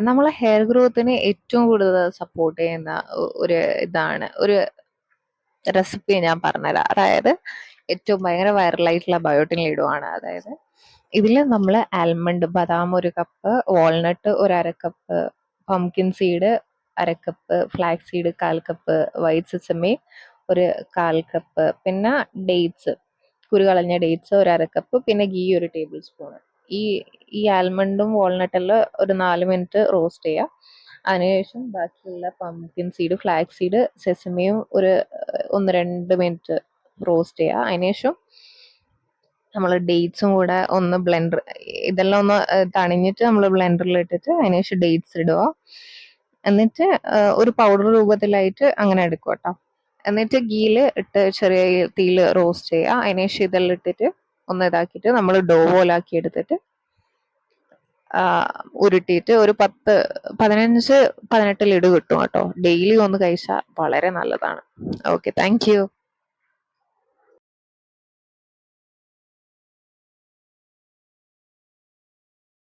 നമ്മളെ ഹെയർ ഗ്രോത്തിന് ഏറ്റവും കൂടുതൽ സപ്പോർട്ട് ചെയ്യുന്ന ഒരു ഇതാണ് ഒരു റെസിപ്പി ഞാൻ പറഞ്ഞുതരാം. അതായത് ഏറ്റവും ഭയങ്കര വൈറലായിട്ടുള്ള ബയോട്ടിൻ ലഡുവാണ്. അതായത് ഇതിൽ നമ്മൾ ആൽമണ്ട് ബദാം 1 cup, walnut 1/2 cup, pumpkin seed 1/2 cup, flax seed 1/4 cup, white sesame 1/4 cup, പിന്നെ ഡേറ്റ്സ് കുരുകളഞ്ഞ ഡേറ്റ്സ് 1/2 കപ്പ്, പിന്നെ ഗീ 1 ടേബിൾ സ്പൂൺ. ഈ ഈ ആൽമണ്ടും വാൾനട്ടെല്ലാം ഒരു 4 മിനിറ്റ് റോസ്റ്റ് ചെയ്യുക. അതിനുശേഷം ബാക്കിയുള്ള പംകിൻ സീഡ്, ഫ്ലാക്സ് സീഡ്, സെസമിയും ഒരു 1-2 മിനിറ്റ് റോസ്റ്റ് ചെയ്യുക. അതിനുശേഷം നമ്മൾ ഡേറ്റ്സും കൂടെ ഒന്ന് ബ്ലെൻഡർ ഇതെല്ലാം ഒന്ന് തണിഞ്ഞിട്ട് നമ്മൾ ബ്ലെൻഡറിൽ ഇട്ടിട്ട് അതിനുശേഷം ഡേറ്റ്സ് ഇടുക. എന്നിട്ട് ഒരു പൗഡർ രൂപത്തിലായിട്ട് അങ്ങനെ എടുക്കുക കേട്ടോ. എന്നിട്ട് ഗീയിൽ ഇട്ട് ചെറിയ തീയിൽ റോസ്റ്റ് ചെയ്യുക. അതിനുശേഷം ഇതെല്ലാം ഇട്ടിട്ട് ഒന്ന് ഇതാക്കിയിട്ട് നമ്മൾ ഡോ പോലാക്കി എടുത്തിട്ട് ഉരുട്ടിയിട്ട് ഒരു 15-18 ലഡു കിട്ടും കേട്ടോ. ഡെയിലി ഒന്ന് കഴിച്ചാൽ വളരെ നല്ലതാണ്. Okay, thank you.